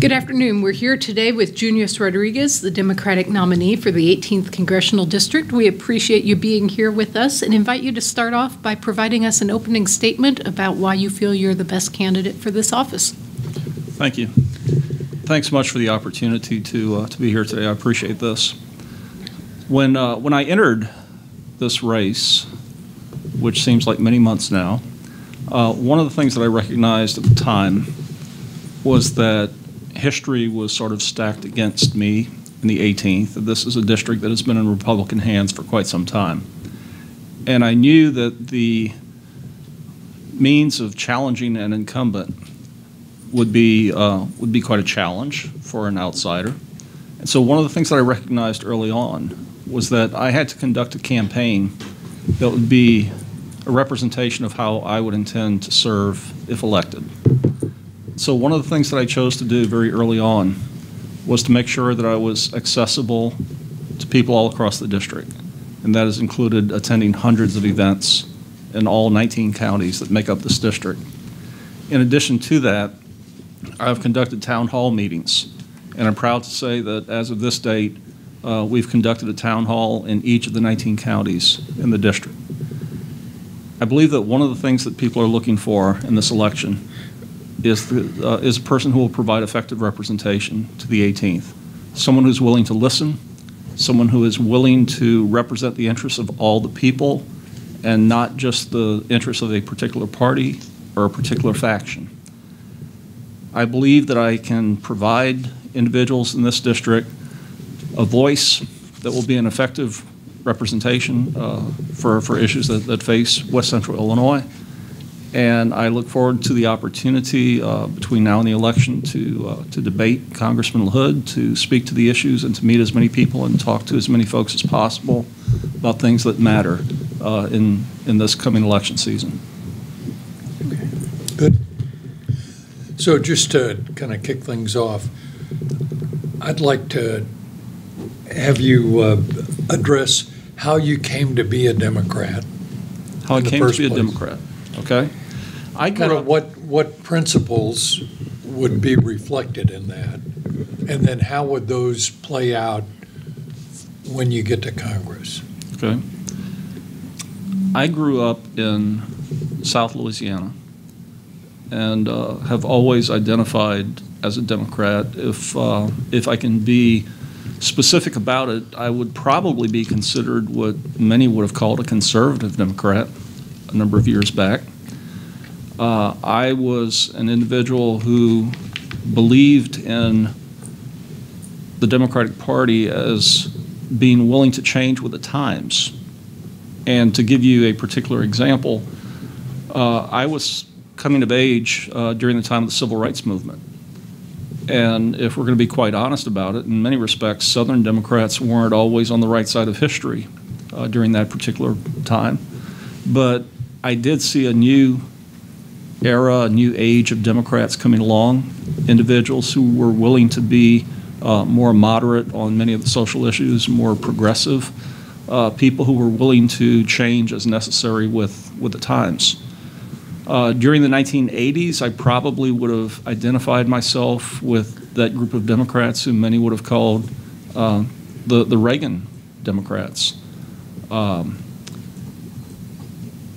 Good afternoon. We're here today with Junius Rodriguez, the Democratic nominee for the 18th Congressional District. We appreciate you being here with us and invite you to start off by providing us an opening statement about why you feel you're the best candidate for this office. Thank you. Thanks so much for the opportunity to be here today. I appreciate this. When I entered this race, which seems like many months now, one of the things that I recognized at the time was that history was sort of stacked against me in the 18th. This is a district that has been in Republican hands for quite some time. And I knew that the means of challenging an incumbent would be quite a challenge for an outsider. And so one of the things that I recognized early on was that I had to conduct a campaign that would be a representation of how I would intend to serve if elected. So one of the things that I chose to do very early on was to make sure that I was accessible to people all across the district. And that has included attending hundreds of events in all 19 counties that make up this district. In addition to that, I've conducted town hall meetings. And I'm proud to say that as of this date, we've conducted a town hall in each of the 19 counties in the district. I believe that one of the things that people are looking for in this election is a person who will provide effective representation to the 18th. Someone who's willing to listen, someone who is willing to represent the interests of all the people and not just the interests of a particular party or a particular faction. I believe that I can provide individuals in this district a voice that will be an effective representation for issues that face West Central Illinois. And I look forward to the opportunity between now and the election to debate Congressman LaHood, to speak to the issues and to meet as many people and talk to as many folks as possible about things that matter in this coming election season. Okay. Good. So just to kind of kick things off, I'd like to have you address how you came to be a Democrat. How I came to be a Democrat, okay? I grew up, what principles would be reflected in that, and then how would those play out when you get to Congress? Okay. I grew up in South Louisiana and have always identified as a Democrat. If I can be specific about it, I would probably be considered what many would have called a conservative Democrat a number of years back. I was an individual who believed in the Democratic Party as being willing to change with the times. And to give you a particular example, I was coming of age during the time of the Civil Rights Movement. And if we're going to be quite honest about it, in many respects, Southern Democrats weren't always on the right side of history during that particular time. But I did see a new era, a new age of Democrats coming along, individuals who were willing to be more moderate on many of the social issues, more progressive, people who were willing to change as necessary with the times. During the 1980s, I probably would have identified myself with that group of Democrats who many would have called the Reagan Democrats.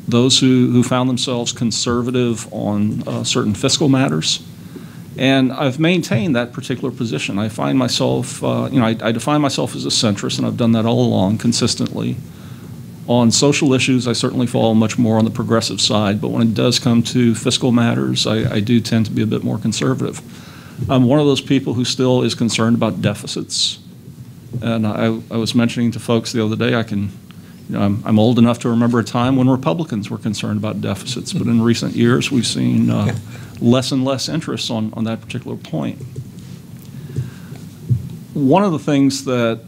Those who found themselves conservative on certain fiscal matters. And I've maintained that particular position. I find myself, I define myself as a centrist, and I've done that all along consistently. On social issues, I certainly fall much more on the progressive side, but when it does come to fiscal matters, I do tend to be a bit more conservative. I'm one of those people who still is concerned about deficits. And I was mentioning to folks the other day, I'm old enough to remember a time when Republicans were concerned about deficits, but in recent years we've seen less and less interest on that particular point. One of the things that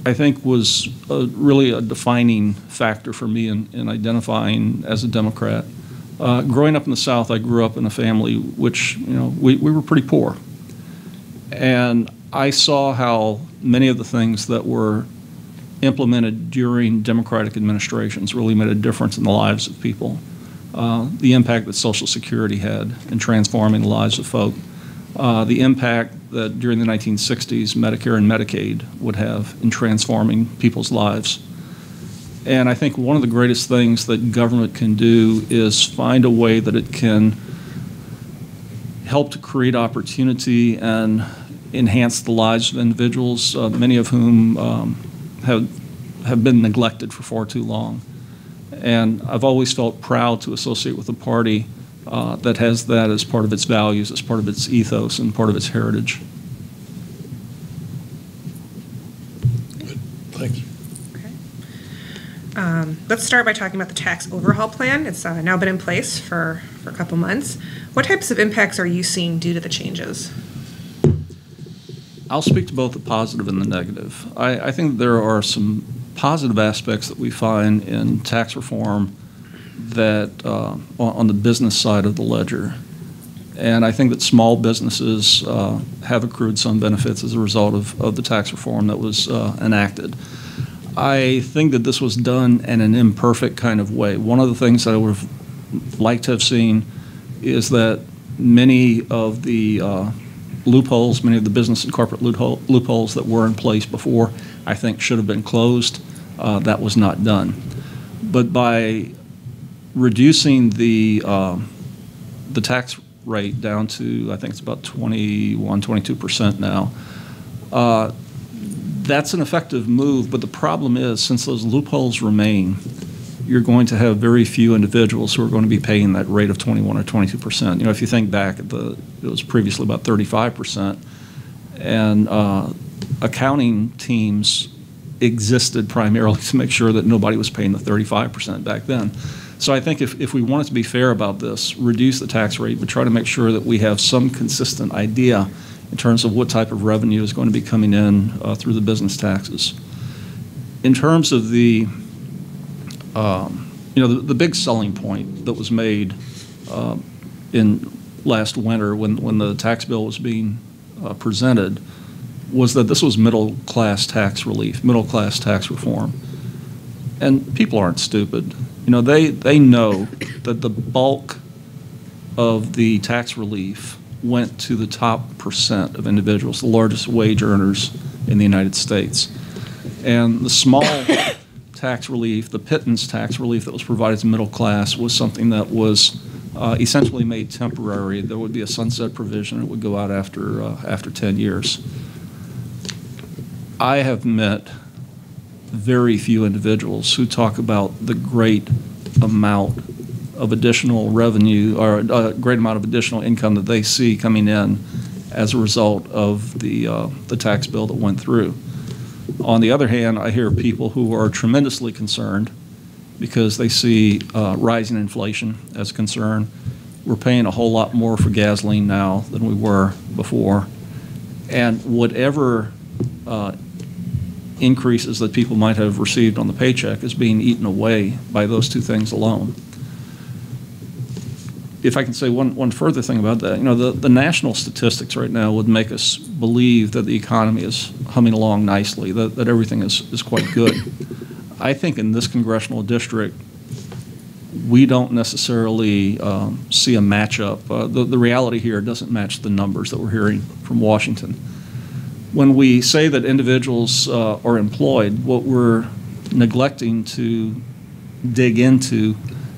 I think was really a defining factor for me in identifying as a Democrat. Growing up in the South, I grew up in a family which, we were pretty poor. And I saw how many of the things that were implemented during Democratic administrations really made a difference in the lives of people. the impact that Social Security had in transforming the lives of folk, the impact that during the 1960s Medicare and Medicaid would have in transforming people's lives. And I think one of the greatest things that government can do is find a way that it can help to create opportunity and enhance the lives of individuals, many of whom have been neglected for far too long. And I've always felt proud to associate with a party that has that as part of its values, as part of its ethos, and part of its heritage. Good. Thank you. Let's start by talking about the tax overhaul plan. It's now been in place for a couple months. What types of impacts are you seeing due to the changes? I'll speak to both the positive and the negative. I think there are some positive aspects that we find in tax reform that on the business side of the ledger. And I think that small businesses have accrued some benefits as a result of the tax reform that was enacted. I think that this was done in an imperfect kind of way. One of the things that I would have liked to have seen is that many of the loopholes, many of the business and corporate loopholes that were in place before, I think should have been closed. That was not done. But by reducing the tax rate down to, I think it's about 21, 22% now, that's an effective move, but the problem is, since those loopholes remain, you're going to have very few individuals who are going to be paying that rate of 21 or 22%. You know, if you think back, it was previously about 35%, and accounting teams existed primarily to make sure that nobody was paying the 35% back then. So I think if we wanted to be fair about this, reduce the tax rate, but try to make sure that we have some consistent idea in terms of what type of revenue is going to be coming in through the business taxes. In terms of the big selling point that was made in last winter when the tax bill was being presented was that this was middle-class tax relief, middle-class tax reform. And people aren't stupid. You know, they know that the bulk of the tax relief went to the top percent of individuals, the largest wage earners in the United States. And the small tax relief, the pittance tax relief that was provided to middle class was something that was essentially made temporary. There would be a sunset provision. It would go out after 10 years. I have met very few individuals who talk about the great amount of additional revenue or a great amount of additional income that they see coming in as a result of the tax bill that went through. On the other hand, I hear people who are tremendously concerned because they see rising inflation as a concern. We're paying a whole lot more for gasoline now than we were before. And whatever increases that people might have received on the paycheck is being eaten away by those two things alone. If I can say one further thing about that, you know, the national statistics right now would make us believe that the economy is humming along nicely, that everything is quite good. I think in this congressional district, we don't necessarily see a matchup. The reality here doesn't match the numbers that we're hearing from Washington. When we say that individuals are employed, what we're neglecting to dig into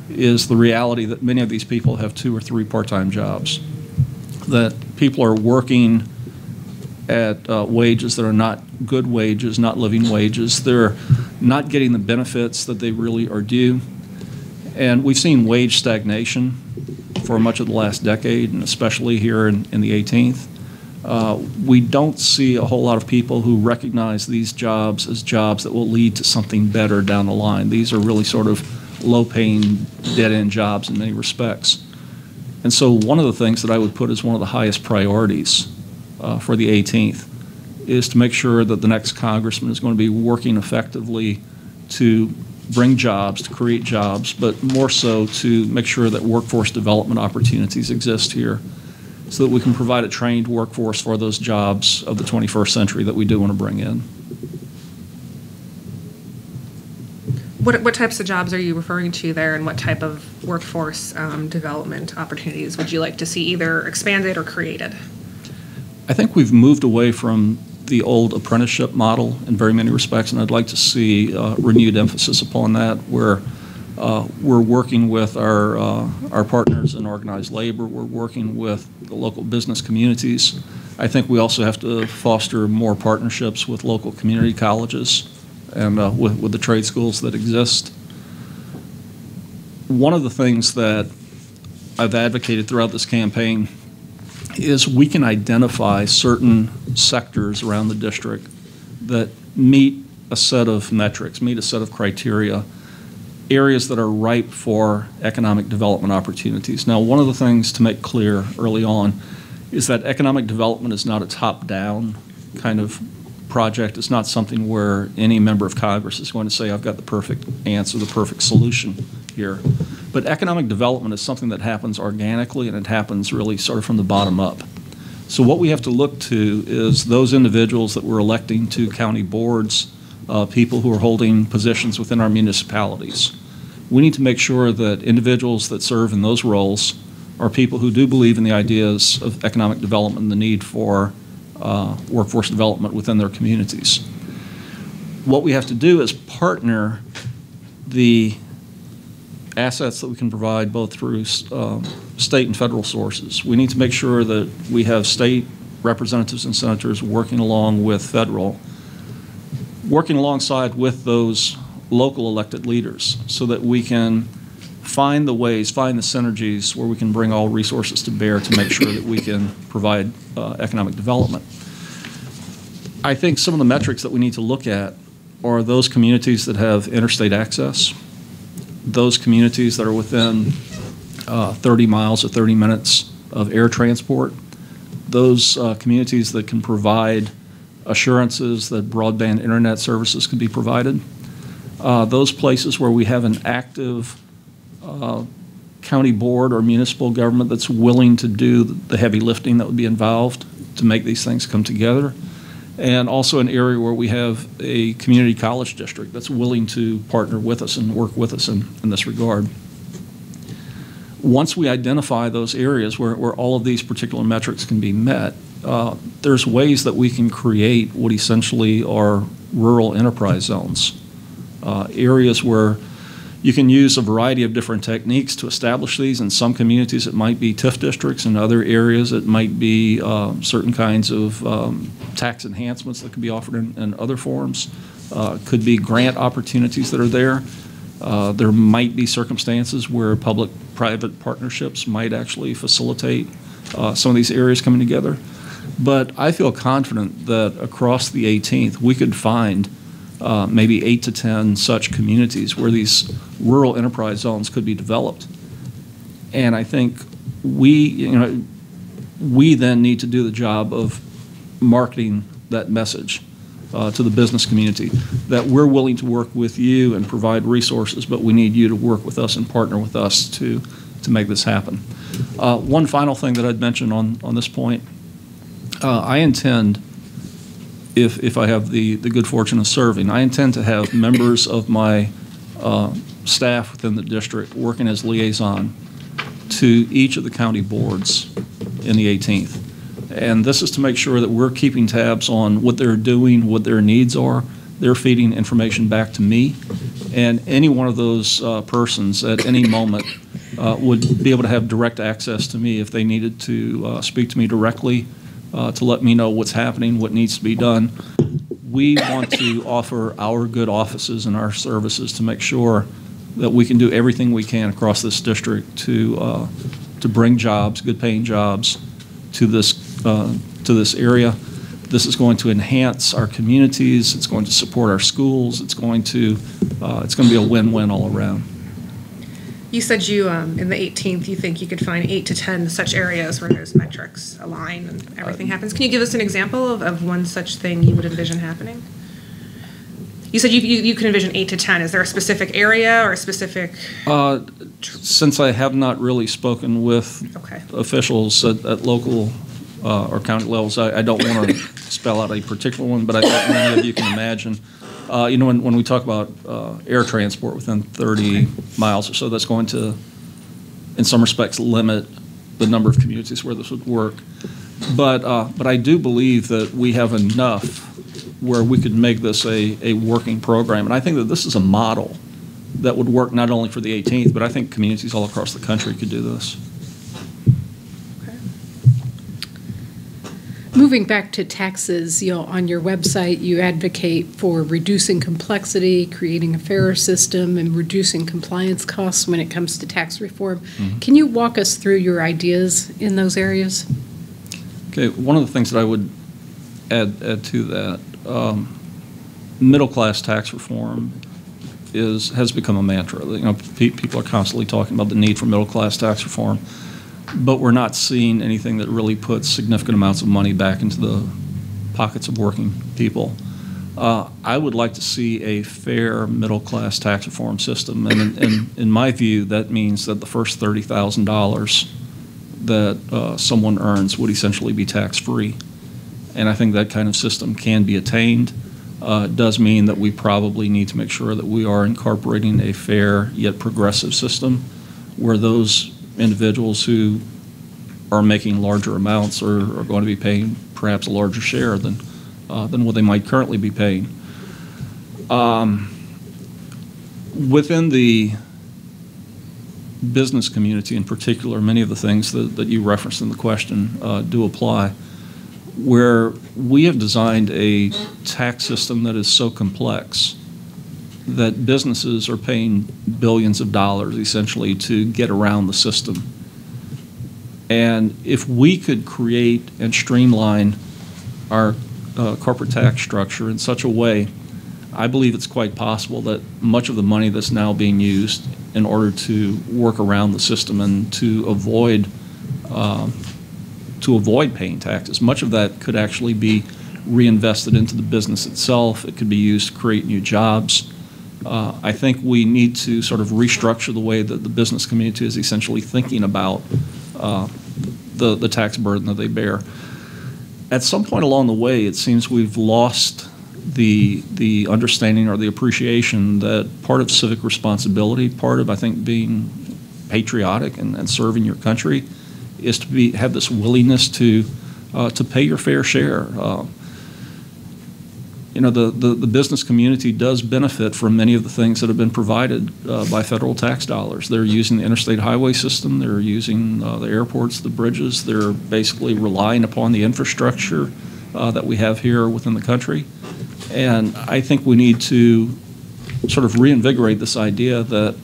is the reality that many of these people have 2 or 3 part-time jobs, that people are working at wages that are not good wages, not living wages. They're not getting the benefits that they really are due. And we've seen wage stagnation for much of the last decade, and especially here in the 18th. We don't see a whole lot of people who recognize these jobs as jobs that will lead to something better down the line. These are really sort of low-paying, dead-end jobs in many respects. And so one of the things that I would put as one of the highest priorities for the 18th is to make sure that the next congressman is going to be working effectively to bring jobs, to create jobs, but more so to make sure that workforce development opportunities exist here so that we can provide a trained workforce for those jobs of the 21st century that we do want to bring in. What types of jobs are you referring to there, and what type of workforce development opportunities would you like to see either expanded or created? I think we've moved away from the old apprenticeship model in very many respects, and I'd like to see renewed emphasis upon that, where we're working with our partners in organized labor. We're working with the local business communities. I think we also have to foster more partnerships with local community colleges and with the trade schools that exist. One of the things that I've advocated throughout this campaign is we can identify certain sectors around the district that meet a set of metrics, meet a set of criteria, areas that are ripe for economic development opportunities. Now, one of the things to make clear early on is that economic development is not a top-down kind of project. It's not something where any member of Congress is going to say, I've got the perfect answer, the perfect solution here. But economic development is something that happens organically, and it happens really sort of from the bottom up. So what we have to look to is those individuals that we're electing to county boards, people who are holding positions within our municipalities. We need to make sure that individuals that serve in those roles are people who do believe in the ideas of economic development and the need for workforce development within their communities. What we have to do is partner the assets that we can provide both through state and federal sources. We need to make sure that we have state representatives and senators working along with federal, working alongside with those local elected leaders so that we can find the ways, find the synergies where we can bring all resources to bear to make sure that we can provide economic development. I think some of the metrics that we need to look at are those communities that have interstate access, those communities that are within 30 miles or 30 minutes of air transport, those communities that can provide assurances that broadband internet services can be provided, those places where we have an active county board or municipal government that's willing to do the heavy lifting that would be involved to make these things come together, and also an area where we have a community college district that's willing to partner with us and work with us in this regard. Once we identify those areas where all of these particular metrics can be met, there's ways that we can create what essentially are rural enterprise zones, areas where you can use a variety of different techniques to establish these. In some communities, it might be TIF districts. In other areas, it might be certain kinds of tax enhancements that can be offered in other forms. Could be grant opportunities that are there. There might be circumstances where public-private partnerships might actually facilitate some of these areas coming together. But I feel confident that across the 18th, we could find maybe 8 to 10 such communities where these rural enterprise zones could be developed. And I think we then need to do the job of marketing that message to the business community, that we're willing to work with you and provide resources, but we need you to work with us and partner with us to make this happen. One final thing that I'd mention on this point, I intend, if I have the good fortune of serving, I intend to have members of my staff within the district working as liaison to each of the county boards in the 18th. And this is to make sure that we're keeping tabs on what they're doing, what their needs are. They're feeding information back to me. And any one of those persons at any moment would be able to have direct access to me if they needed to speak to me directly to let me know what's happening, what needs to be done. We want to offer our good offices and our services to make sure that we can do everything we can across this district to bring jobs, good-paying jobs, to this area. This is going to enhance our communities. It's going to support our schools. It's going to be a win-win all around. You said you, in the 18th, you think you could find 8 to 10 such areas where those metrics align and everything happens. Can you give us an example of one such thing you would envision happening? You said you can envision 8 to 10. Is there a specific area or a specific? Since I have not really spoken with officials at local or county levels, I don't want to spell out a particular one, but I think many of you can imagine When we talk about air transport within 30 miles or so, that's going to, in some respects, limit the number of communities where this would work. But I do believe that we have enough where we could make this a working program. And I think that this is a model that would work not only for the 18th, but I think communities all across the country could do this. Moving back to taxes, on your website, you advocate for reducing complexity, creating a fairer system, and reducing compliance costs when it comes to tax reform. Mm-hmm. Can you walk us through your ideas in those areas? Okay, one of the things that I would add to that, middle-class tax reform has become a mantra. People are constantly talking about the need for middle-class tax reform, but we're not seeing anything that really puts significant amounts of money back into the pockets of working people. I would like to see a fair middle-class tax reform system, and in my view, that means that the first $30,000 that someone earns would essentially be tax-free. And I think that kind of system can be attained. It does mean that we probably need to make sure that we are incorporating a fair yet progressive system where those individuals who are making larger amounts are going to be paying perhaps a larger share than what they might currently be paying. Within the business community in particular, many of the things that you referenced in the question do apply, where we have designed a tax system that is so complex that businesses are paying billions of dollars essentially to get around the system. And if we could create and streamline our corporate tax structure in such a way, I believe it's quite possible that much of the money that's now being used in order to work around the system and to avoid paying taxes, much of that could actually be reinvested into the business itself. It could be used to create new jobs. I think we need to sort of restructure the way that the business community is essentially thinking about the tax burden that they bear. At some point along the way, it seems we've lost the understanding or the appreciation that part of civic responsibility, part of, I think, being patriotic and serving your country is to have this willingness to pay your fair share. The business community does benefit from many of the things that have been provided by federal tax dollars. They're using the interstate highway system. They're using the airports, the bridges. They're basically relying upon the infrastructure that we have here within the country. And I think we need to sort of reinvigorate this idea that,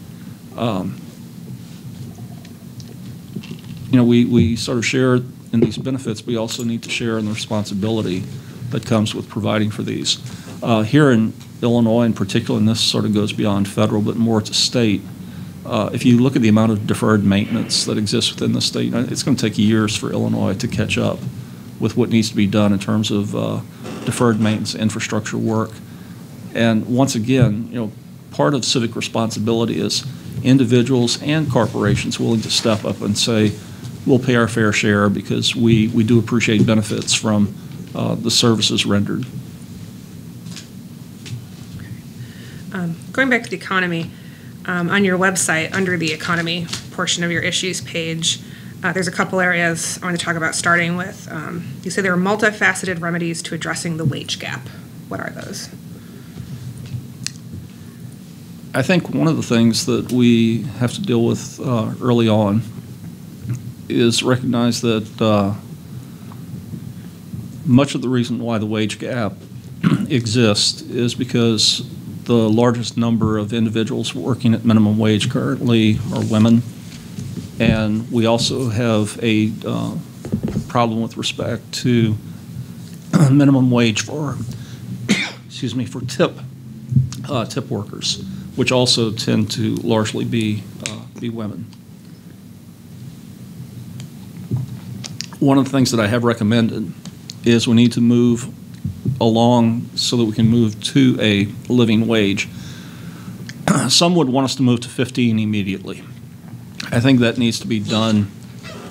we sort of share in these benefits, we also need to share in the responsibility that comes with providing for these. Here in Illinois in particular, and this sort of goes beyond federal but more to state, if you look at the amount of deferred maintenance that exists within the state, it's going to take years for Illinois to catch up with what needs to be done in terms of deferred maintenance infrastructure work. And once again, part of civic responsibility is individuals and corporations willing to step up and say, we'll pay our fair share because we do appreciate benefits from the services rendered. Going back to the economy, on your website, under the economy portion of your issues page, there's a couple areas I want to talk about, starting with, you say there are multifaceted remedies to addressing the wage gap. What are those? I think one of the things that we have to deal with early on is recognize that much of the reason why the wage gap exists is because the largest number of individuals working at minimum wage currently are women. And we also have a problem with respect to minimum wage for, for tip workers, which also tend to largely be women. One of the things that I have recommended is we need to move along so that we can move to a living wage. Some would want us to move to 15 immediately. I think that needs to be done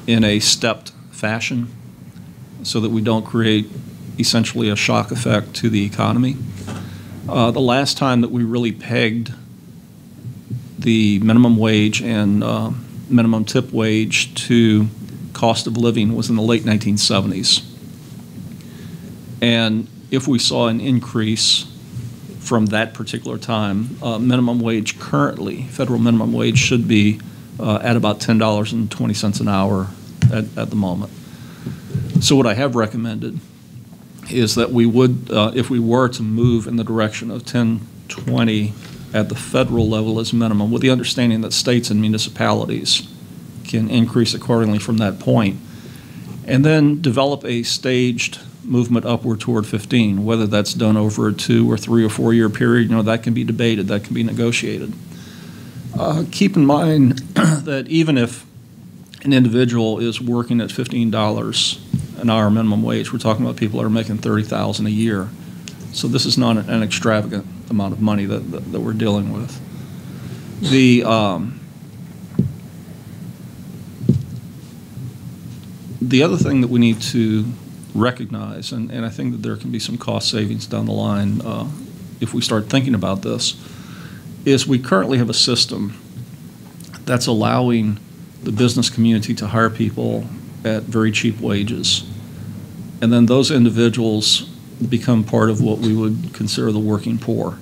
in a stepped fashion so that we don't create essentially a shock effect to the economy. The last time that we really pegged the minimum wage and minimum tip wage to cost of living was in the late 1970s. And if we saw an increase from that particular time, minimum wage currently, federal minimum wage should be at about $10.20 an hour at the moment. So what I have recommended is that we would, if we were to move in the direction of 10.20 at the federal level as minimum, with the understanding that states and municipalities can increase accordingly from that point, and then develop a staged movement upward toward 15, whether that's done over a 2 or 3 or 4 year period, that can be debated, that can be negotiated. Keep in mind that even if an individual is working at $15 an hour minimum wage, we're talking about people that are making $30,000 a year. So this is not an extravagant amount of money that we're dealing with. The other thing that we need to recognize, and I think that there can be some cost savings down the line if we start thinking about this, is we currently have a system that's allowing the business community to hire people at very cheap wages. And then those individuals become part of what we would consider the working poor.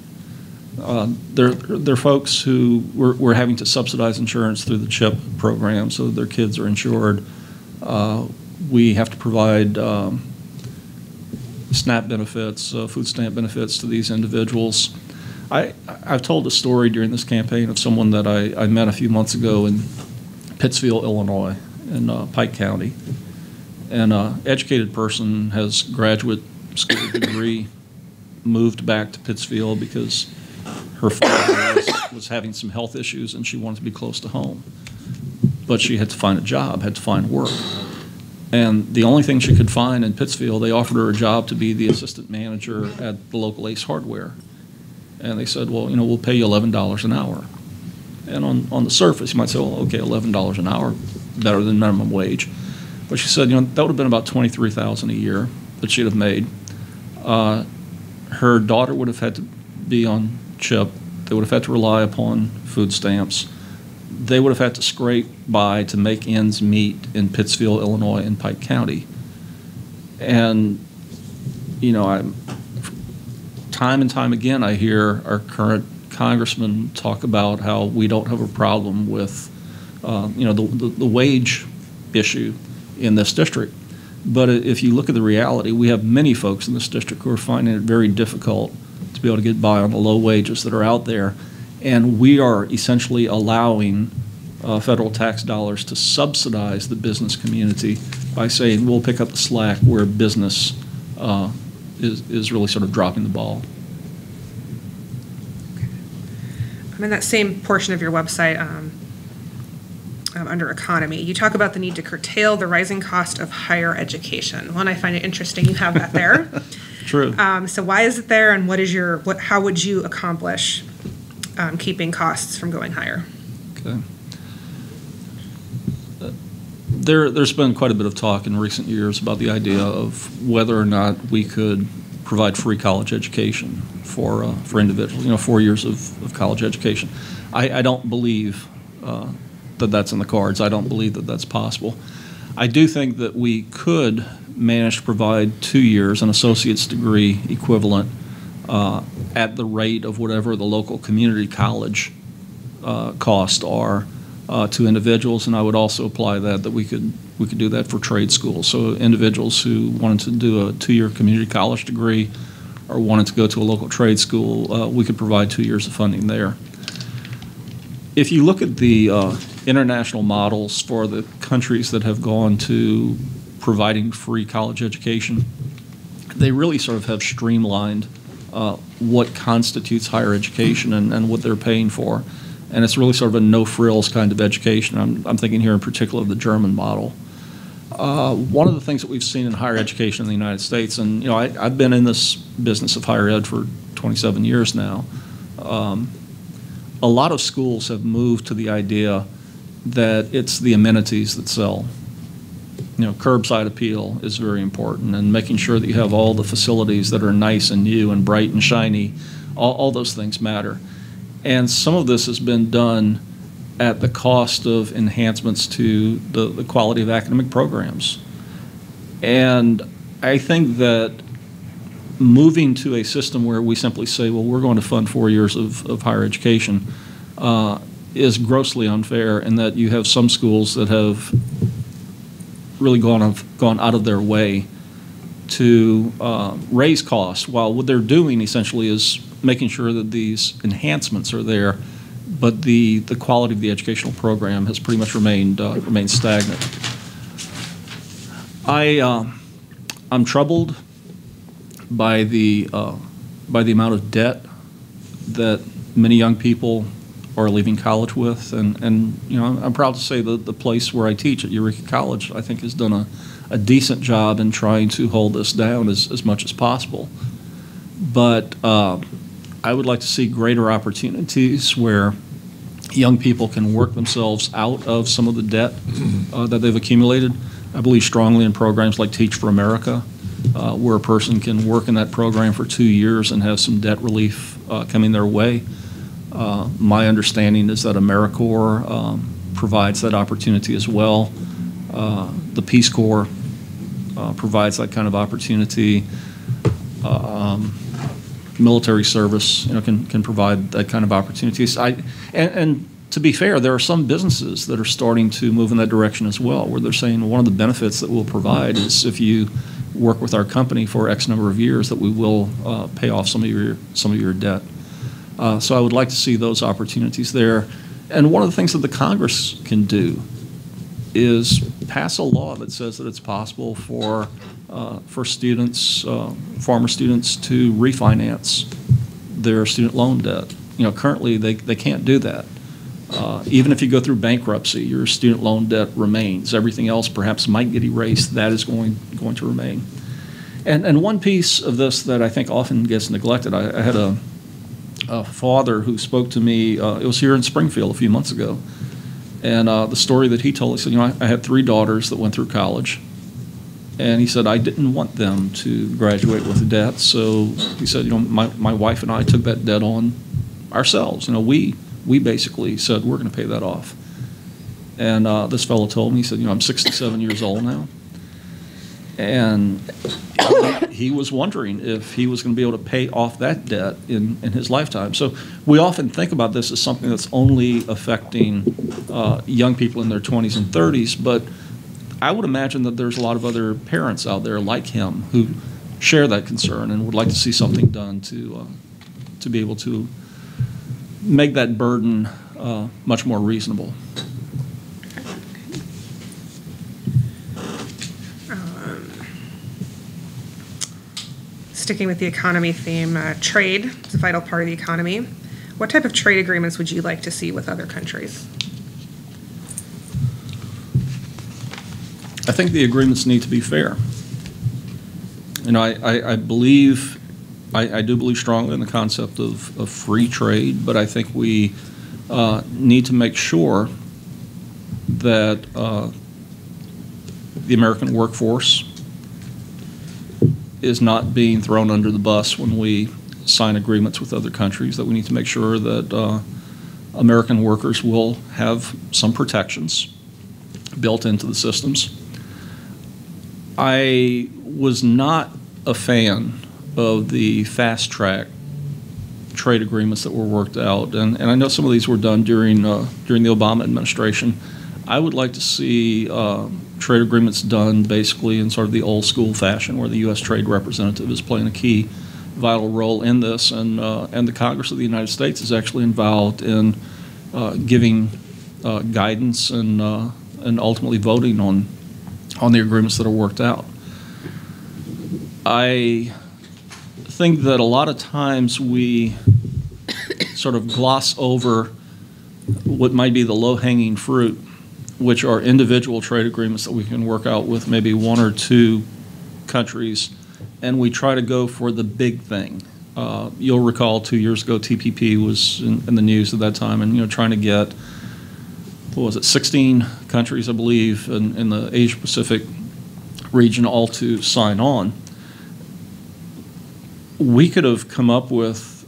They're folks who we're having to subsidize insurance through the CHIP program so that their kids are insured. We have to provide SNAP benefits, food stamp benefits to these individuals. I've told a story during this campaign of someone that I met a few months ago in Pittsfield, Illinois, in Pike County. An educated person has graduate school degree, moved back to Pittsfield because her father was having some health issues and she wanted to be close to home. But she had to find a job, had to find work. And the only thing she could find in Pittsfield, they offered her a job to be the assistant manager at the local Ace Hardware. And they said, well, we'll pay you $11 an hour. And on the surface, you might say, well, okay, $11 an hour, better than minimum wage. But she said, that would have been about $23,000 a year that she'd have made. Her daughter would have had to be on CHIP. They would have had to rely upon food stamps. They would have had to scrape by to make ends meet in Pittsfield, Illinois, and Pike County. And, time and time again, I hear our current congressman talk about how we don't have a problem with, the wage issue in this district. But if you look at the reality, we have many folks in this district who are finding it very difficult to be able to get by on the low wages that are out there. And we are essentially allowing federal tax dollars to subsidize the business community by saying we'll pick up the slack where business is really sort of dropping the ball. I'm in that same portion of your website under economy. You talk about the need to curtail the rising cost of higher education. One, I find it interesting you have that there. True. So why is it there, and how would you accomplish keeping costs from going higher? Okay. There's been quite a bit of talk in recent years about the idea of whether or not we could provide free college education for individuals, 4 years of college education. I don't believe that that's in the cards. I don't believe that that's possible. I do think that we could manage to provide 2 years, an associate's degree equivalent, at the rate of whatever the local community college costs are to individuals, and I would also apply that we could do that for trade schools. So individuals who wanted to do a 2-year community college degree or wanted to go to a local trade school, we could provide 2 years of funding there. If you look at the international models for the countries that have gone to providing free college education, they really sort of have streamlined what constitutes higher education and what they're paying for. And it's really sort of a no-frills kind of education. I'm thinking here in particular of the German model. One of the things that we've seen in higher education in the United States, and I've been in this business of higher ed for 27 years now, a lot of schools have moved to the idea that it's the amenities that sell. Curbside appeal is very important, and making sure that you have all the facilities that are nice and new and bright and shiny All those things matter. And some of this has been done at the cost of enhancements to the quality of academic programs. And I think that moving to a system where we simply say, well, we're going to fund 4 years of higher education is grossly unfair, and that you have some schools that have really gone out of their way to raise costs, while what they're doing essentially is making sure that these enhancements are there, but the quality of the educational program has pretty much remained stagnant. I'm troubled by the amount of debt that many young people are leaving college with, and you know, I'm proud to say that the place where I teach at Eureka College, I think, has done a decent job in trying to hold this down as much as possible. But I would like to see greater opportunities where young people can work themselves out of some of the debt that they've accumulated. I believe strongly in programs like Teach for America, where a person can work in that program for 2 years and have some debt relief coming their way. My understanding is that AmeriCorps provides that opportunity as well. The Peace Corps provides that kind of opportunity. Military service, you know, can provide that kind of opportunities. And to be fair, there are some businesses that are starting to move in that direction as well, where they're saying one of the benefits that we'll provide is if you work with our company for X number of years, that we will pay off some of your debt. So I would like to see those opportunities there. And one of the things that the Congress can do is pass a law that says that it's possible for students, former students, to refinance their student loan debt. You know, currently they can't do that. Even if you go through bankruptcy, your student loan debt remains. Everything else perhaps might get erased. That is going to remain. And one piece of this that I think often gets neglected, I had a father who spoke to me, it was here in Springfield a few months ago, and the story that he told, he said, you know, I had 3 daughters that went through college, and he said, I didn't want them to graduate with debt, so he said, you know, my wife and I took that debt on ourselves. You know, we basically said, we're going to pay that off. And this fellow told me, he said, you know, I'm 67 years old now, and he was wondering if he was going to be able to pay off that debt in his lifetime. So we often think about this as something that's only affecting young people in their 20s and 30s, but I would imagine that there's a lot of other parents out there like him who share that concern and would like to see something done to be able to make that burden much more reasonable. Sticking with the economy theme, trade is a vital part of the economy. What type of trade agreements would you like to see with other countries? I think the agreements need to be fair. You know, I believe, I do believe strongly in the concept of free trade, but I think we need to make sure that the American workforce is not being thrown under the bus when we sign agreements with other countries, that we need to make sure that American workers will have some protections built into the systems. I was not a fan of the fast-track trade agreements that were worked out, and I know some of these were done during the Obama administration. I would like to see trade agreements done basically in sort of the old school fashion, where the U.S. Trade Representative is playing a key, vital role in this, and the Congress of the United States is actually involved in giving guidance and ultimately voting on the agreements that are worked out. I think that a lot of times we sort of gloss over what might be the low-hanging fruit, which are individual trade agreements that we can work out with maybe 1 or 2 countries, and we try to go for the big thing. You'll recall 2 years ago, TPP was in the news at that time, and, you know, trying to get, what was it, 16 countries, I believe, in the Asia-Pacific region all to sign on. We could have come up with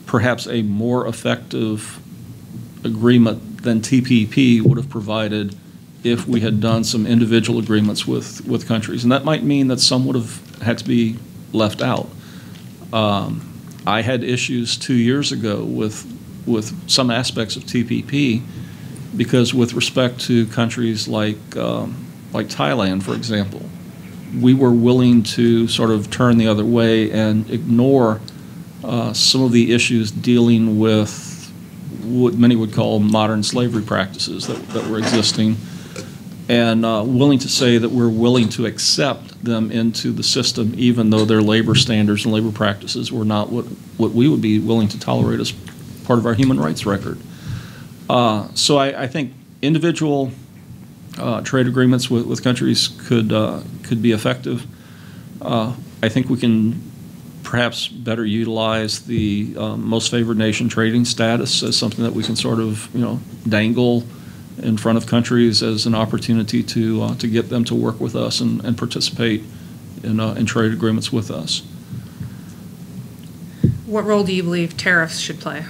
perhaps a more effective agreement than TPP would have provided if we had done some individual agreements with countries. And that might mean that some would have had to be left out. I had issues 2 years ago with some aspects of TPP because with respect to countries like Thailand, for example, we were willing to sort of turn the other way and ignore some of the issues dealing with what many would call modern slavery practices that were existing, and willing to say that we're willing to accept them into the system even though their labor standards and labor practices were not what we would be willing to tolerate as part of our human rights record. So I think individual trade agreements with countries could be effective. I think we can perhaps better utilize the most favored nation trading status as something that we can sort of dangle in front of countries as an opportunity to get them to work with us and participate in trade agreements with us. What role do you believe tariffs should play?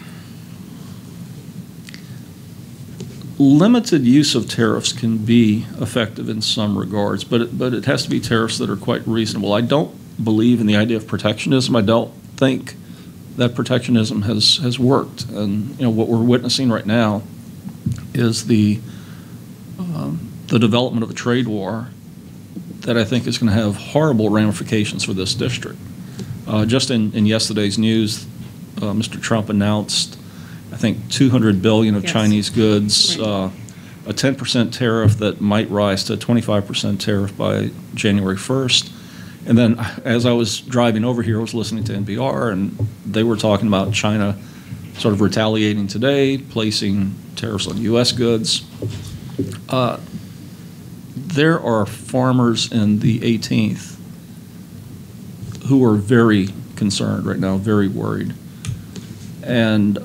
Limited use of tariffs can be effective in some regards, but it has to be tariffs that are quite reasonable. I don't believe in the idea of protectionism. I don't think that protectionism has worked. And what we're witnessing right now is the development of a trade war that I think is going to have horrible ramifications for this district. Just in yesterday's news, Mr. Trump announced, I think, $200 billion of Chinese goods, a 10% tariff that might rise to a 25% tariff by January 1st. And then as I was driving over here, I was listening to NPR, and they were talking about China sort of retaliating today, placing tariffs on U.S. goods. There are farmers in the 18th who are very concerned right now, very worried. And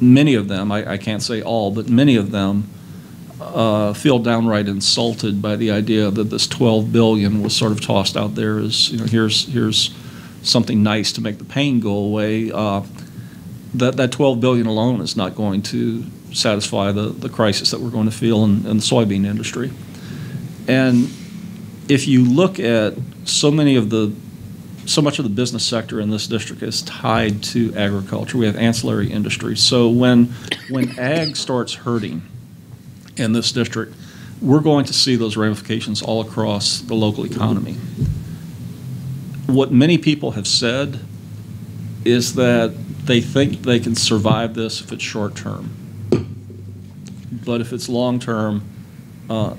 many of them, I can't say all, but many of them feel downright insulted by the idea that this $12 billion was sort of tossed out there as, here's something nice to make the pain go away. That $12 billion alone is not going to satisfy the crisis that we're going to feel in the soybean industry. And if you look at so much of the business sector in this district is tied to agriculture. We have ancillary industries. So when ag starts hurting in this district, we're going to see those ramifications all across the local economy. What many people have said is that they think they can survive this if it's short term. But if it's long term,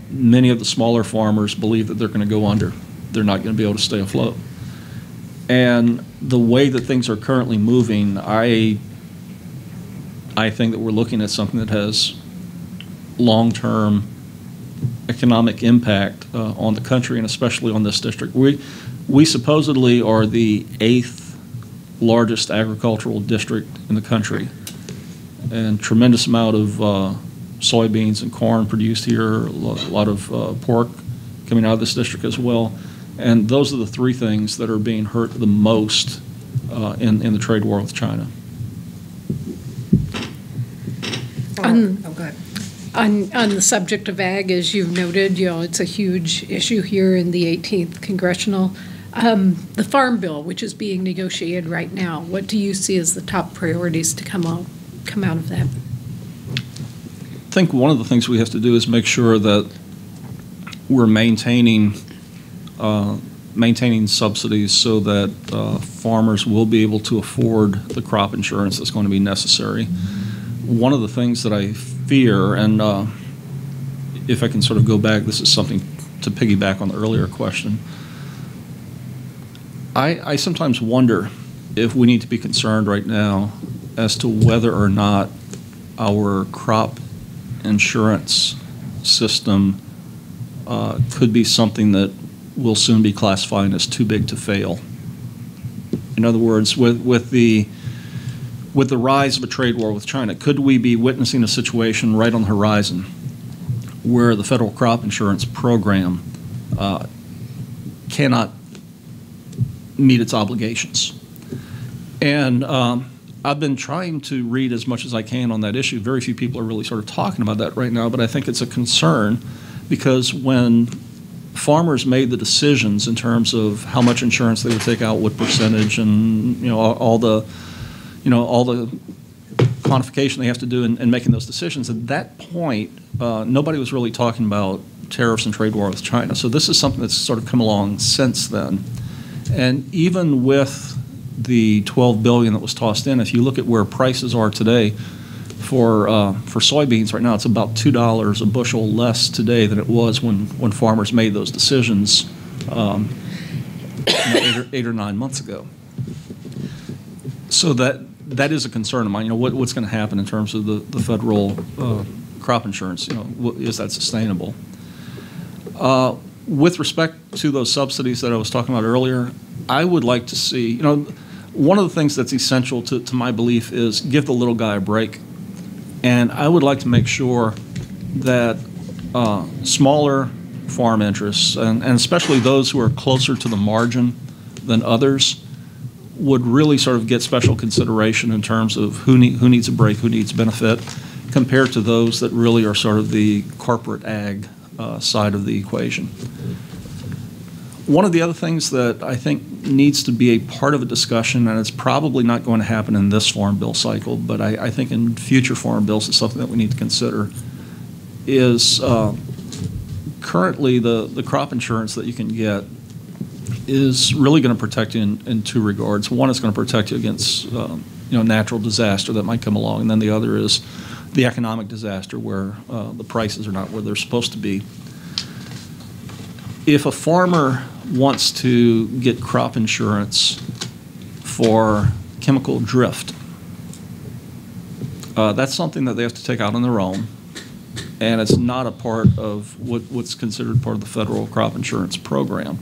many of the smaller farmers believe that they're going to go under. They're not going to be able to stay afloat. And the way that things are currently moving, I think that we're looking at something that has long-term economic impact on the country and especially on this district. We supposedly are the 8th largest agricultural district in the country, and tremendous amount of soybeans and corn produced here, a lot of pork coming out of this district as well. And those are the three things that are being hurt the most in the trade war with China. Go ahead. On the subject of ag, as you've noted, it's a huge issue here in the 18th Congressional. The Farm Bill, which is being negotiated right now, what do you see as the top priorities to come out of that? I think one of the things we have to do is make sure that we're maintaining subsidies so that farmers will be able to afford the crop insurance that's going to be necessary. One of the things that I fear, and if I can sort of go back, this is something to piggyback on the earlier question. I sometimes wonder if we need to be concerned right now as to whether or not our crop insurance system could be something that will soon be classifying as too big to fail. In other words, with the rise of a trade war with China, could we be witnessing a situation right on the horizon where the federal crop insurance program cannot meet its obligations? And I've been trying to read as much as I can on that issue. Very few people are really sort of talking about that right now, but I think it's a concern because when farmers made the decisions in terms of how much insurance they would take out, what percentage, and all the quantification they have to do in making those decisions, at that point, nobody was really talking about tariffs and trade war with China. So this is something that's sort of come along since then. And even with the $12 billion that was tossed in, if you look at where prices are today for soybeans right now, it's about $2 a bushel less today than it was when farmers made those decisions 8 or 9 months ago. So that is a concern of mine. What's going to happen in terms of the federal crop insurance? Is that sustainable? With respect to those subsidies that I was talking about earlier, I would like to see, one of the things that's essential to my belief is give the little guy a break. And I would like to make sure that smaller farm interests, and especially those who are closer to the margin than others, would really sort of get special consideration in terms of who needs a break, who needs benefit, compared to those that really are sort of the corporate ag side of the equation. One of the other things that I think needs to be a part of a discussion, and it's probably not going to happen in this Farm Bill cycle, but I think in future Farm Bills it's something that we need to consider, is currently the crop insurance that you can get is really going to protect you in two regards. One, it's going to protect you against natural disaster that might come along, and then the other is the economic disaster where the prices are not where they're supposed to be. If a farmer wants to get crop insurance for chemical drift, that's something that they have to take out on their own, and it's not a part of what's considered part of the federal crop insurance program.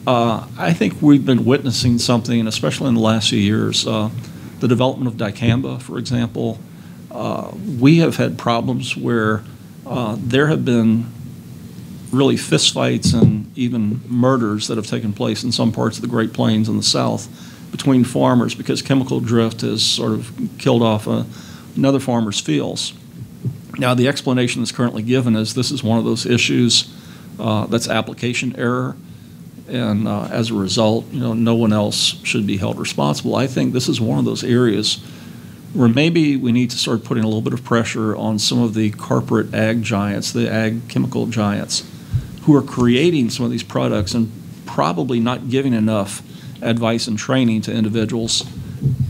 I think we've been witnessing something, especially in the last few years, the development of dicamba, for example. We have had problems where there have been really fistfights and even murders that have taken place in some parts of the Great Plains in the South between farmers because chemical drift has sort of killed off another farmer's fields. Now, the explanation that's currently given is this is one of those issues that's application error, and as a result, no one else should be held responsible. I think this is one of those areas where maybe we need to start putting a little bit of pressure on some of the corporate ag giants, the ag chemical giants, who are creating some of these products and probably not giving enough advice and training to individuals.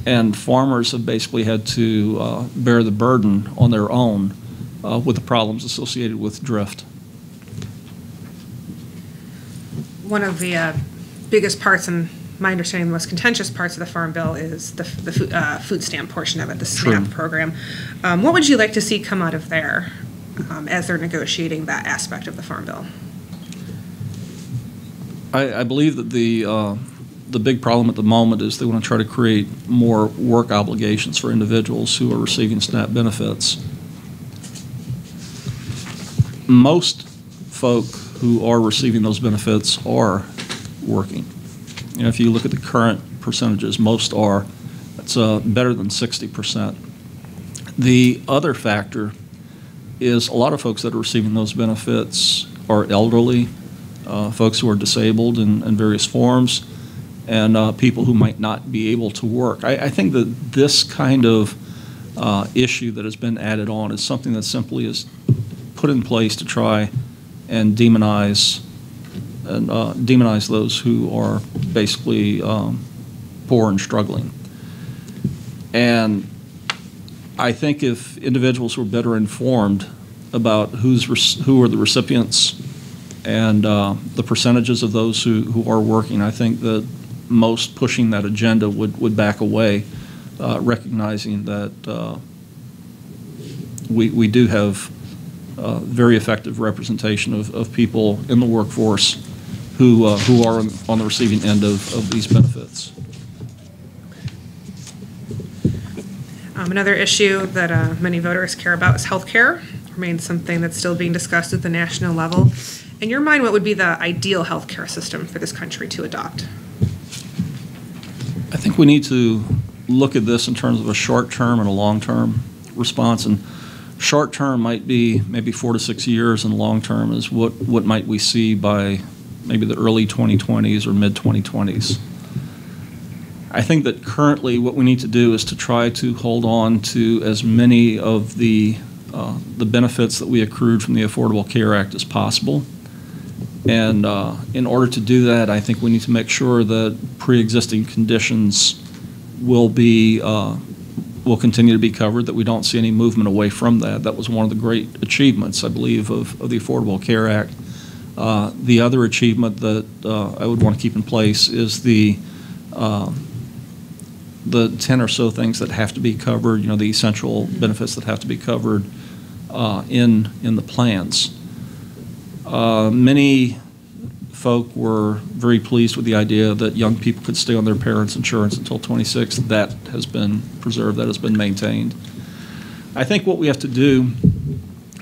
And farmers have basically had to bear the burden on their own with the problems associated with drift. One of the biggest parts, and my understanding the most contentious parts of the Farm Bill, is the food stamp portion of it, the SNAP program. What would you like to see come out of there as they're negotiating that aspect of the Farm Bill? I believe that the big problem at the moment is they want to try to create more work obligations for individuals who are receiving SNAP benefits. Most folk who are receiving those benefits are working. If you look at the current percentages, most are. That's better than 60%. The other factor is a lot of folks that are receiving those benefits are elderly, folks who are disabled in various forms, and people who might not be able to work. I think that this kind of issue that has been added on is something that simply is put in place to try and demonize those who are basically poor and struggling. And I think if individuals were better informed about who are the recipients and the percentages of those who are working, I think that most pushing that agenda would back away, recognizing that we do have very effective representation of people in the workforce who are on the receiving end of these benefits. Another issue that many voters care about is health care. Remains something that's still being discussed at the national level. In your mind, what would be the ideal health care system for this country to adopt? I think we need to look at this in terms of a short-term and a long-term response. And short-term might be maybe 4 to 6 years, and long-term is what might we see by maybe the early 2020s or mid-2020s. I think that currently what we need to do is to try to hold on to as many of the benefits that we accrued from the Affordable Care Act as possible. And in order to do that, I think we need to make sure that pre-existing conditions will continue to be covered, that we don't see any movement away from that. That was one of the great achievements, I believe, of the Affordable Care Act. The other achievement that I would want to keep in place is the 10 or so things that have to be covered, the essential benefits that have to be covered in the plans. Many folk were very pleased with the idea that young people could stay on their parents' insurance until 26. That has been preserved, that has been maintained. I think what we have to do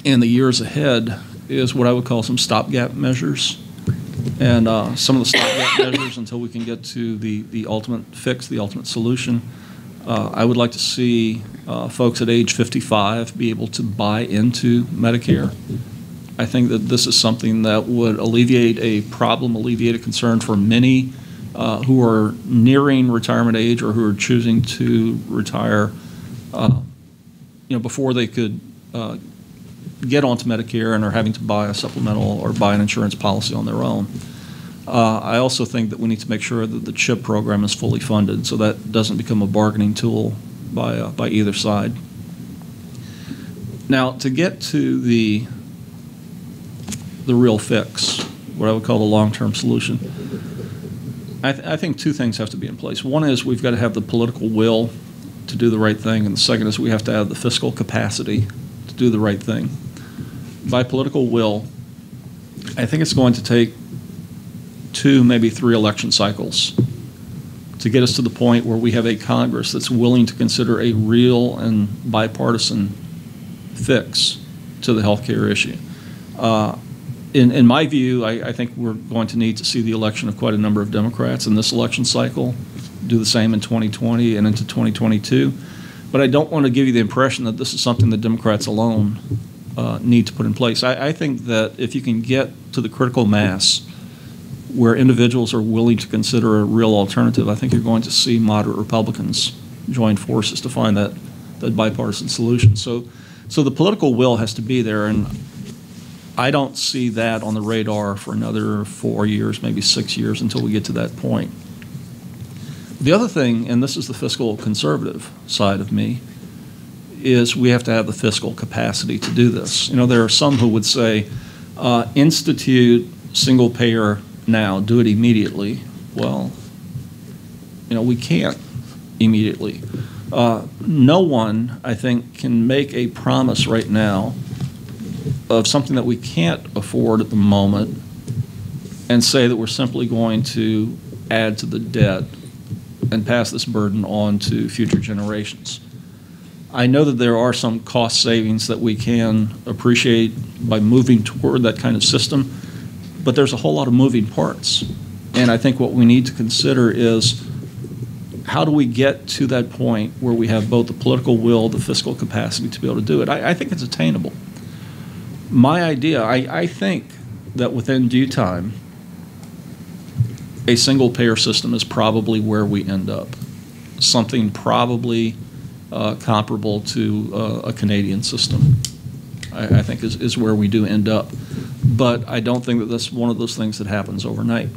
in the years ahead is what I would call some stopgap measures. And some of the stopgap measures until we can get to the ultimate fix, the ultimate solution. I would like to see folks at age 55 be able to buy into Medicare. I think that this is something that would alleviate a problem, alleviate a concern for many who are nearing retirement age or who are choosing to retire before they could get onto Medicare and are having to buy a supplemental or buy an insurance policy on their own. I also think that we need to make sure that the CHIP program is fully funded so that doesn't become a bargaining tool by either side. Now, to get to the real fix, what I would call the long-term solution, I think two things have to be in place. One is we've got to have the political will to do the right thing, and the second is we have to have the fiscal capacity to do the right thing. By political will, I think it's going to take 2, maybe 3 election cycles to get us to the point where we have a Congress that's willing to consider a real and bipartisan fix to the health care issue. In my view, I think we're going to need to see the election of quite a number of Democrats in this election cycle, do the same in 2020 and into 2022. But I don't want to give you the impression that this is something that Democrats alone need to put in place. I think that if you can get to the critical mass where individuals are willing to consider a real alternative, I think you're going to see moderate Republicans join forces to find that bipartisan solution. So the political will has to be there, and I don't see that on the radar for another 4 years, maybe 6 years until we get to that point. The other thing, and this is the fiscal conservative side of me, is we have to have the fiscal capacity to do this. There are some who would say, institute single payer now, do it immediately. Well, we can't immediately. No one, I think, can make a promise right now of something that we can't afford at the moment and say that we're simply going to add to the debt and pass this burden on to future generations. I know that there are some cost savings that we can appreciate by moving toward that kind of system, but there's a whole lot of moving parts. And I think what we need to consider is how do we get to that point where we have both the political will, the fiscal capacity to be able to do it. I think it's attainable. My idea, I think that within due time, a single-payer system is probably where we end up. Something probably comparable to a Canadian system, I think is where we do end up. But I don't think that that's one of those things that happens overnight.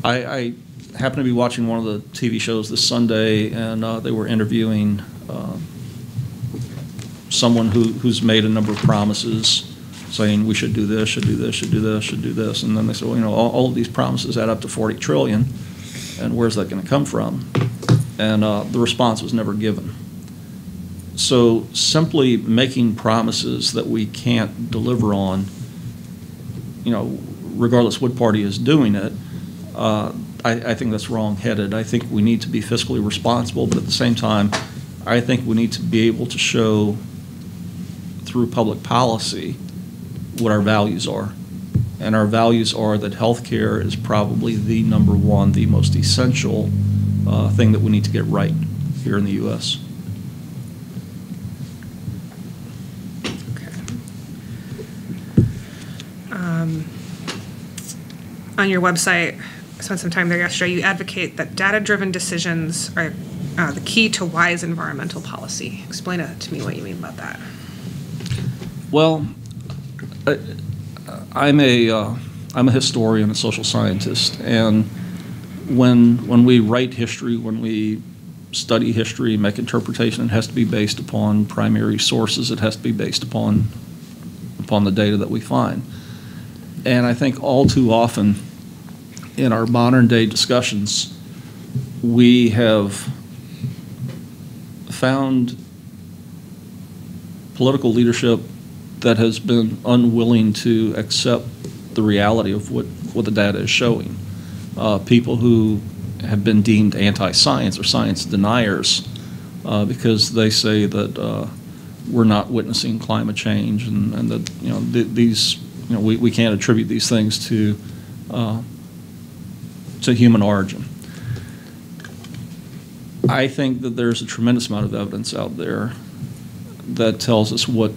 I happened to be watching one of the TV shows this Sunday, and they were interviewing someone who's made a number of promises saying we should do this, should do this, should do this, should do this. And then they said, well, all of these promises add up to $40 trillion, and where's that going to come from? And the response was never given. So simply making promises that we can't deliver on, regardless what party is doing it, I think that's wrong-headed. I think we need to be fiscally responsible, but at the same time, I think we need to be able to show through public policy what our values are. And our values are that health care is probably the number one, the most essential thing that we need to get right here in the U.S. On your website, I spent some time there yesterday, you advocate that data-driven decisions are the key to wise environmental policy. Explain to me what you mean about that. Well, I'm a historian, a social scientist, and when we write history, when we study history, make interpretation, it has to be based upon primary sources. It has to be based upon the data that we find. And I think all too often in our modern day discussions, we have found political leadership that has been unwilling to accept the reality of what the data is showing. People who have been deemed anti-science or science deniers because they say that we're not witnessing climate change and that we can't attribute these things to human origin. I think that there's a tremendous amount of evidence out there that tells us what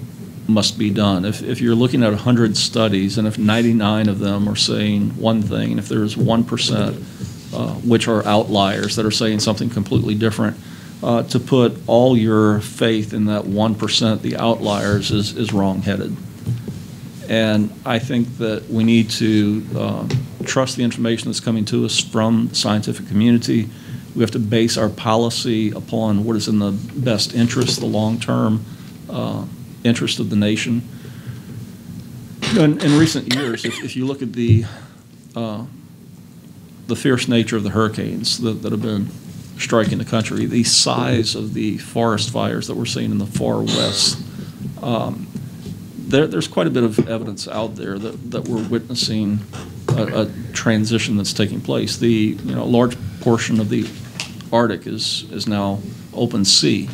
must be done. If you're looking at 100 studies and if 99 of them are saying one thing, and if there's 1% which are outliers that are saying something completely different, to put all your faith in that 1%, the outliers, is wrong-headed. And I think that we need to trust the information that's coming to us from the scientific community. We have to base our policy upon what is in the best interest, the long-term interest of the nation. In recent years, if you look at the fierce nature of the hurricanes that have been striking the country, the size of the forest fires that we're seeing in the far west, there's quite a bit of evidence out there that we're witnessing a transition that's taking place. The large portion of the Arctic is now open sea,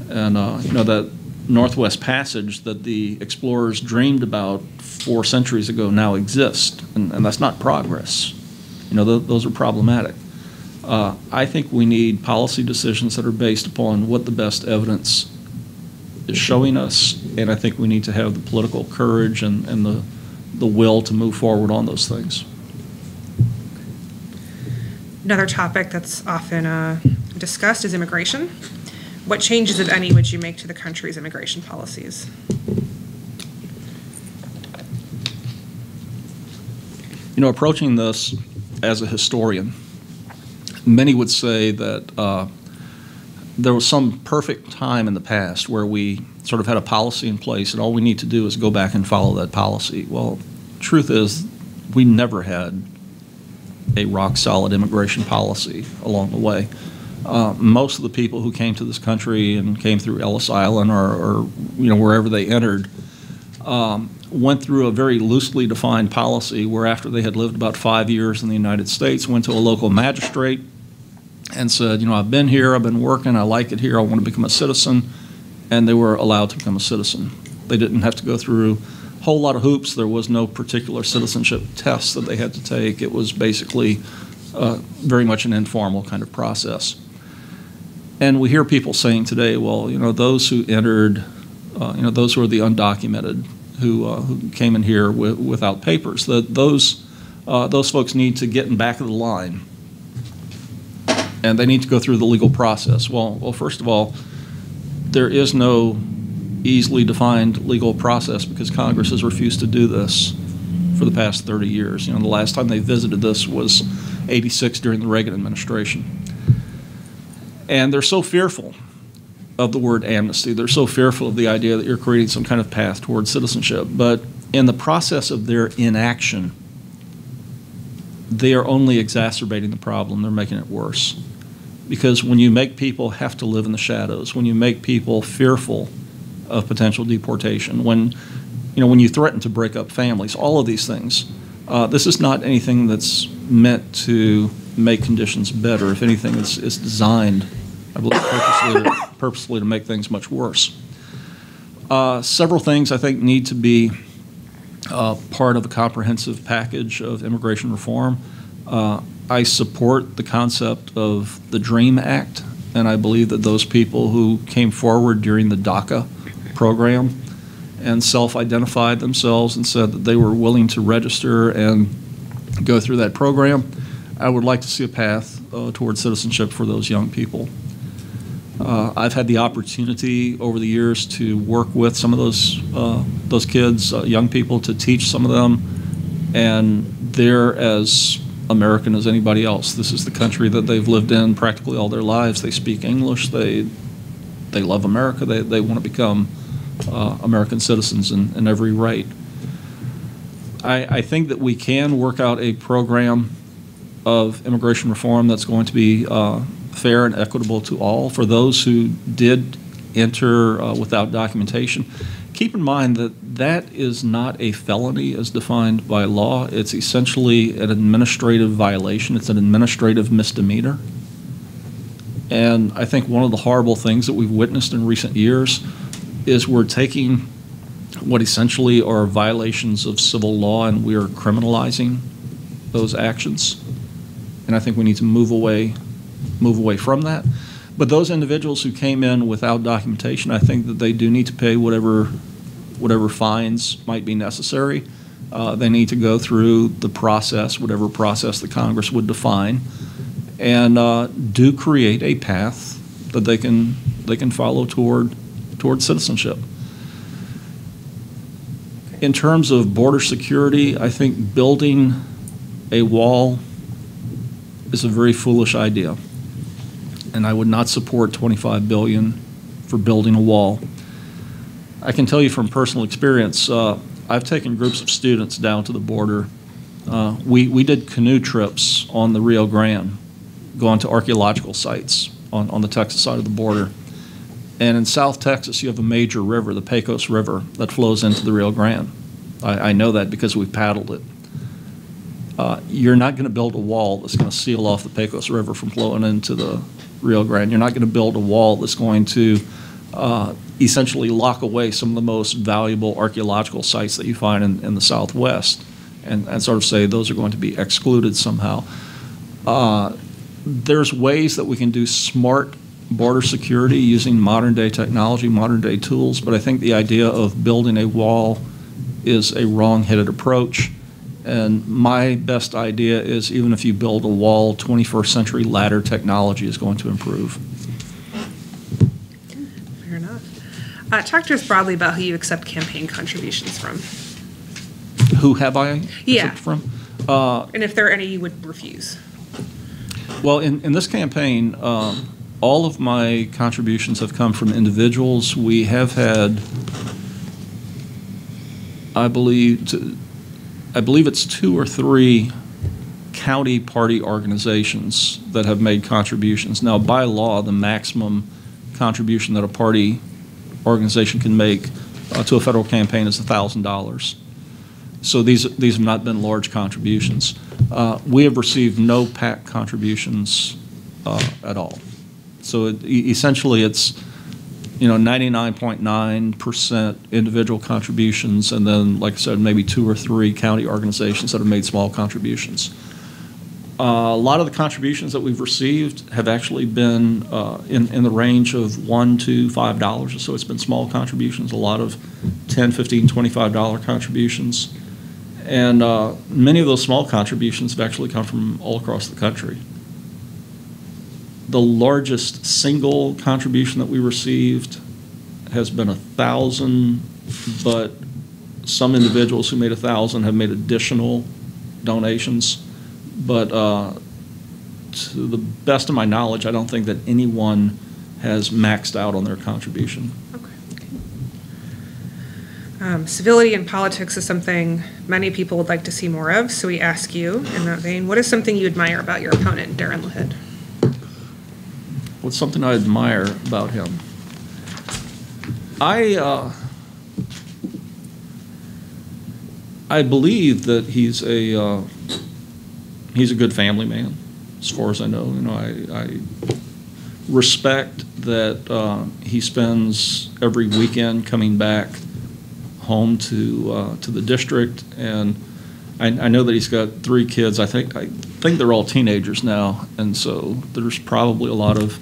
and that Northwest Passage that the explorers dreamed about 4 centuries ago now exists, and that's not progress. Those are problematic. I think we need policy decisions that are based upon what the best evidence is showing us, and I think we need to have the political courage and the will to move forward on those things. Another topic that's often discussed is immigration. What changes, if any, would you make to the country's immigration policies? Approaching this as a historian, many would say that there was some perfect time in the past where we sort of had a policy in place and all we need to do is go back and follow that policy. Well, truth is we never had a rock-solid immigration policy along the way. Most of the people who came to this country and came through Ellis Island or wherever they entered went through a very loosely defined policy where after they had lived about 5 years in the United States, went to a local magistrate and said, I've been here, I've been working, I like it here, I want to become a citizen, and they were allowed to become a citizen. They didn't have to go through a whole lot of hoops. There was no particular citizenship test that they had to take. It was basically very much an informal kind of process. And we hear people saying today, well, those who entered, those who are the undocumented, who came in here without papers, those folks need to get in back of the line, and they need to go through the legal process. Well, first of all, there is no easily defined legal process because Congress has refused to do this for the past 30 years. The last time they visited this was '86 during the Reagan administration. And they're so fearful of the word amnesty. They're so fearful of the idea that you're creating some kind of path towards citizenship. But in the process of their inaction, they are only exacerbating the problem. They're making it worse. Because when you make people have to live in the shadows, when you make people fearful of potential deportation, when you threaten to break up families, all of these things, this is not anything that's meant to make conditions better. If anything, it's designed, I believe, purposely to make things much worse. Several things I think need to be part of a comprehensive package of immigration reform. I support the concept of the DREAM Act, and I believe that those people who came forward during the DACA program and self-identified themselves and said that they were willing to register and go through that program, I would like to see a path towards citizenship for those young people. I've had the opportunity over the years to work with some of those kids, young people, to teach some of them, and they're as American as anybody else. This is the country that they've lived in practically all their lives. They speak English. They love America. They want to become American citizens in every right. I think that we can work out a program of immigration reform that's going to be fair and equitable to all. For those who did enter without documentation, keep in mind that that is not a felony as defined by law. It's essentially an administrative violation. It's an administrative misdemeanor. And I think one of the horrible things that we've witnessed in recent years is we're taking what essentially are violations of civil law and we're criminalizing those actions. And I think we need to move away from that. But those individuals who came in without documentation, I think that they do need to pay whatever fines might be necessary. They need to go through the process, whatever process the Congress would define, and do create a path that they can follow toward citizenship. In terms of border security, I think building a wall is a very foolish idea, and I would not support $25 billion for building a wall. I can tell you from personal experience, I've taken groups of students down to the border. We did canoe trips on the Rio Grande, going to archaeological sites on the Texas side of the border. And in South Texas, you have a major river, the Pecos River, that flows into the Rio Grande. I know that because we paddled it. You're not going to build a wall that's going to seal off the Pecos River from flowing into the Rio Grande. You're not going to build a wall that's going to essentially lock away some of the most valuable archaeological sites that you find in the Southwest and sort of say those are going to be excluded somehow. There's ways that we can do smart border security using modern-day technology, modern-day tools, but I think the idea of building a wall is a wrong-headed approach. And my best idea is even if you build a wall, 21st century ladder technology is going to improve. Fair enough. Talk to us broadly about who you accept campaign contributions from. Who have I accepted from? And if there are any you would refuse. Well, in this campaign, all of my contributions have come from individuals. We have had, I believe it's 2 or 3 county party organizations that have made contributions. Now, by law, the maximum contribution that a party organization can make to a federal campaign is $1,000. So these have not been large contributions. We have received no PAC contributions at all. So essentially it's 99.9% individual contributions, and then, like I said, maybe 2 or 3 county organizations that have made small contributions. A lot of the contributions that we've received have actually been in the range of $1 to $5 or so. It's been small contributions, a lot of $10, $15, $25 contributions. And many of those small contributions have actually come from all across the country. The largest single contribution that we received has been $1,000, but some individuals who made $1,000 have made additional donations. But to the best of my knowledge, I don't think that anyone has maxed out on their contribution. Okay. Civility in politics is something many people would like to see more of, so we ask you, in that vein, what is something you admire about your opponent, Darren LaHood? What's something I admire about him? I believe that he's a good family man, as far as I know. I respect that he spends every weekend coming back home to the district, and I know that he's got 3 kids. I think they're all teenagers now, and so there's probably a lot of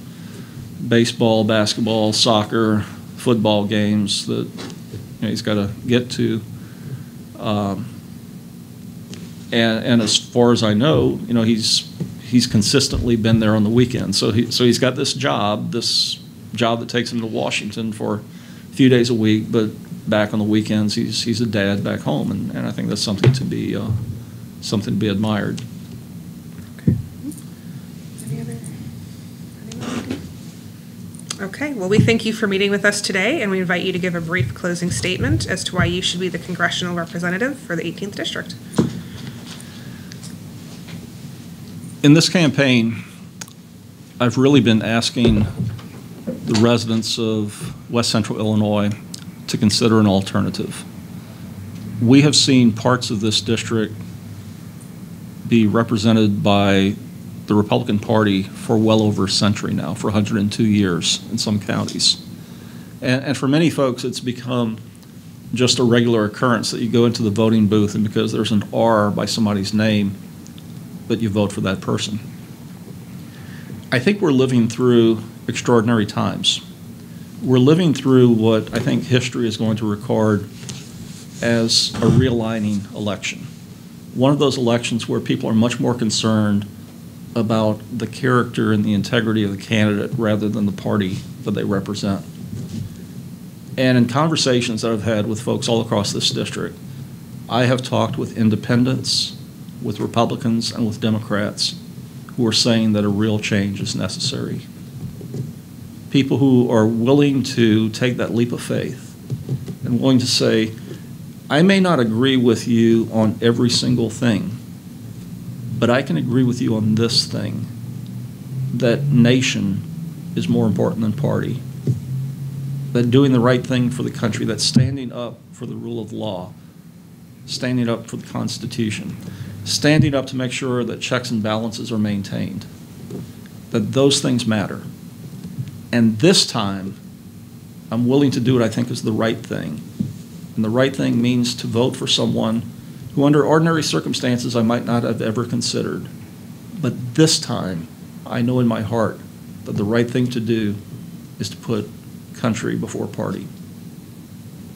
baseball, basketball, soccer, football games that he's got to get to. And as far as I know, he's consistently been there on the weekends. So he's got this job that takes him to Washington for a few days a week, but back on the weekends he's a dad back home, and I think that's something to be admired. Okay. Anyone? Okay, well, we thank you for meeting with us today, and we invite you to give a brief closing statement as to why you should be the congressional representative for the 18th District. In this campaign, I've really been asking the residents of West Central Illinois to consider an alternative. We have seen parts of this district be represented by the Republican Party for well over a century now, for 102 years in some counties. And for many folks, it's become just a regular occurrence that you go into the voting booth and because there's an R by somebody's name, that you vote for that person. I think we're living through extraordinary times. We're living through what I think history is going to record as a realigning election. One of those elections where people are much more concerned about the character and the integrity of the candidate rather than the party that they represent. And in conversations that I've had with folks all across this district, I have talked with independents, with Republicans, and with Democrats who are saying that a real change is necessary. People who are willing to take that leap of faith and willing to say, I may not agree with you on every single thing, but I can agree with you on this thing, that nation is more important than party, that doing the right thing for the country, that standing up for the rule of law, standing up for the Constitution, standing up to make sure that checks and balances are maintained, that those things matter. And this time, I'm willing to do what I think is the right thing. And the right thing means to vote for someone who under ordinary circumstances I might not have ever considered. But this time, I know in my heart that the right thing to do is to put country before party.